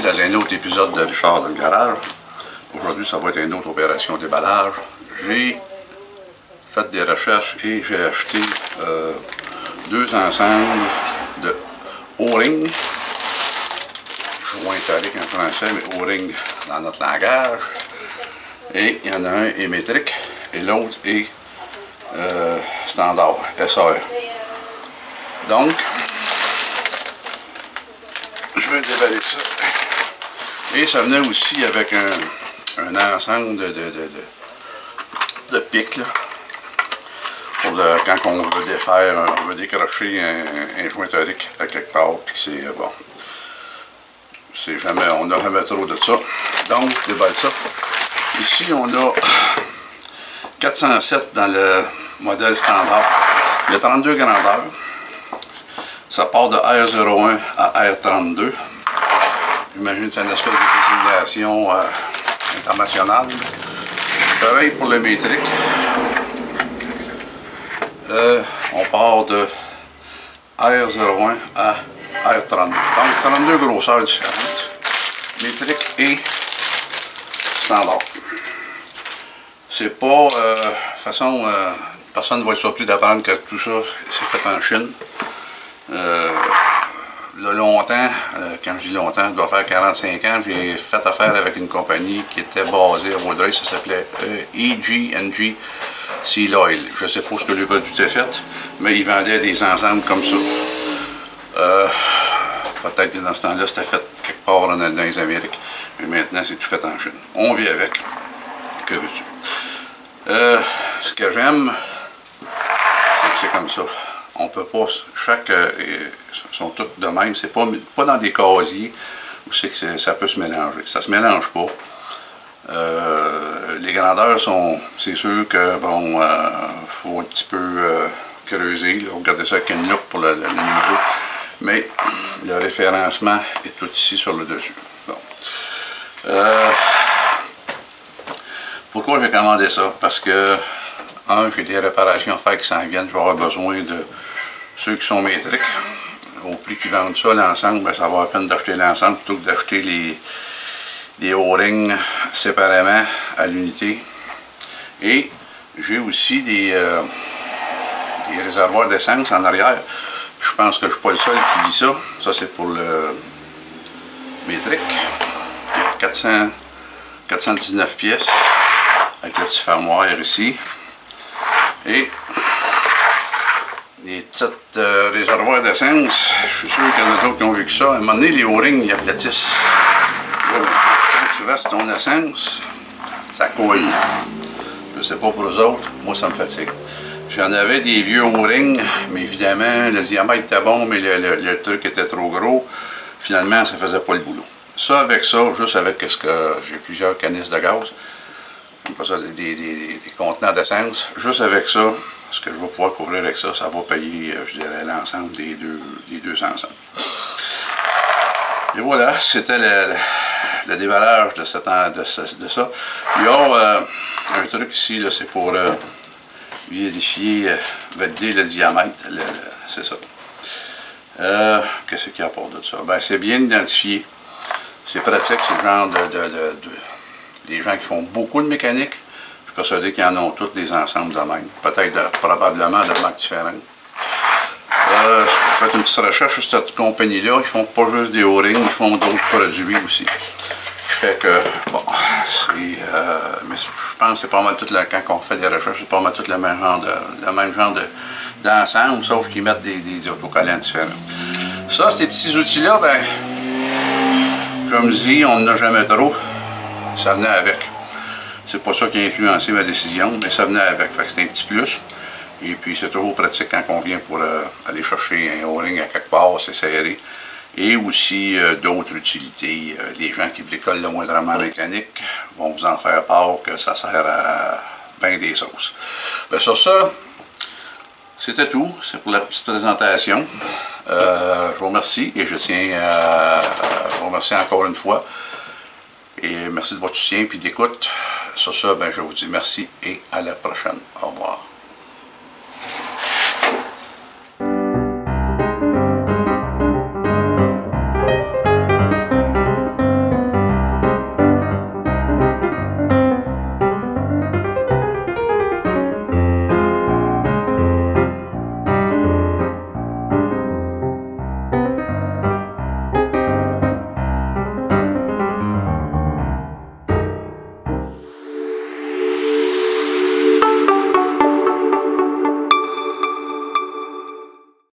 bienvenue dans un autre épisode de Richard dans le garage. Aujourd'hui, ça va être une autre opération déballage. J'ai fait des recherches et j'ai acheté deux ensembles de O-ring, joint italique en français, mais O-ring dans notre langage. Et il y en a un est métrique et l'autre est standard, SR. Donc, je vais déballer ça. Et ça venait aussi avec un ensemble de pics, là. Pour quand on veut défaire, on veut décrocher un joint torique à quelque part, puis que c'est bon. C'est jamais, on n'a jamais trop de ça. Donc, je déballe ça. Ici, on a 407 dans le modèle standard. Il y a 32 grandeurs. Ça part de R01 à R32. J'imagine que c'est une espèce de désignation internationale. Pareil pour le métrique. On part de R01 à R32. Donc 32 grosseurs différentes. Métrique et standard. C'est pas... de toute façon, personne ne va être surpris d'apprendre que tout ça, c'est fait en Chine. Là, longtemps, quand je dis longtemps, je dois faire 45 ans, j'ai fait affaire avec une compagnie qui était basée à Vaudreuil, ça s'appelait EG&G Seal Oil. Je ne sais pas ce que le produit était fait, mais ils vendaient des ensembles comme ça. Peut-être que dans ce temps-là, c'était fait quelque part dans les Amériques, mais maintenant, c'est tout fait en Chine. On vit avec. Que veux-tu? Ce que j'aime, c'est que c'est comme ça. On peut pas, sont toutes de même, c'est pas dans des casiers où c'est que ça peut se mélanger. Ça se mélange pas. Les grandeurs sont, c'est sûr que bon, faut un petit peu creuser. Là. Regardez ça avec une loupe pour le numéro. Mais le référencement est tout ici sur le dessus. Bon. Pourquoi j'ai commandé ça? Parce que, j'ai des réparations à faire qui s'en viennent. Je vais avoir besoin de ceux qui sont métriques. Au prix qu'ils vendent ça, l'ensemble, ben, ça va la peine d'acheter l'ensemble plutôt que d'acheter les O-rings séparément à l'unité. Et j'ai aussi des réservoirs d'essence en arrière. Puis je pense que je ne suis pas le seul qui dit ça. Ça, c'est pour le métrique. Il y a 419 pièces avec le petit fermoir ici. Et les petites réservoirs d'essence, je suis sûr qu'il y en a d'autres qui ont vu que ça. À un moment donné, les O-rings, ils aplatissent. Quand tu verses ton essence, ça coule. Je ne sais pas pour les autres, moi ça me fatigue. J'en avais des vieux O-rings, mais évidemment, le diamètre était bon, mais le truc était trop gros. Finalement, ça ne faisait pas le boulot. Ça, avec ça, juste avec ce que j'ai plusieurs canisses de gaz, pas ça, des contenants d'essence, juste avec ça, ce que je vais pouvoir couvrir avec ça, ça va payer, je dirais, l'ensemble des deux ensembles. Et voilà, c'était le déballage de ça. Il y a un truc ici, c'est pour vérifier, valider le diamètre, c'est ça. Qu'est-ce qu'il y a pour de ça? Ben, c'est bien identifié. C'est pratique, c'est le genre des gens qui font beaucoup de mécanique. Je suis persuadé qu'ils en ont tous des ensembles de même. Peut-être, probablement de marques différentes. J'ai fait une petite recherche sur cette compagnie-là. Ils font pas juste des O-rings, ils font d'autres produits aussi. Fait que, bon, mais je pense que c'est pas mal tout quand on fait des recherches, c'est pas mal tout le même genre d'ensemble, sauf qu'ils mettent des autocollants différents. Ça, ces petits outils-là, ben, comme je dis, on n'en a jamais trop. Ça venait avec. C'est pas ça qui a influencé ma décision, mais ça venait avec. Fait que c'est un petit plus. Et puis c'est toujours pratique quand on vient pour aller chercher un O-ring à quelque part, c'est serré. Et aussi d'autres utilités. Les gens qui bricolent le moindrement mécanique vont vous en faire part que ça sert à bien des sauces. Bien, sur ça, c'était tout. C'est pour la petite présentation. Je vous remercie et je tiens à vous remercier encore une fois. Et merci de votre soutien et d'écoute. Sur ça, ben, je vous dis merci et à la prochaine. Au revoir.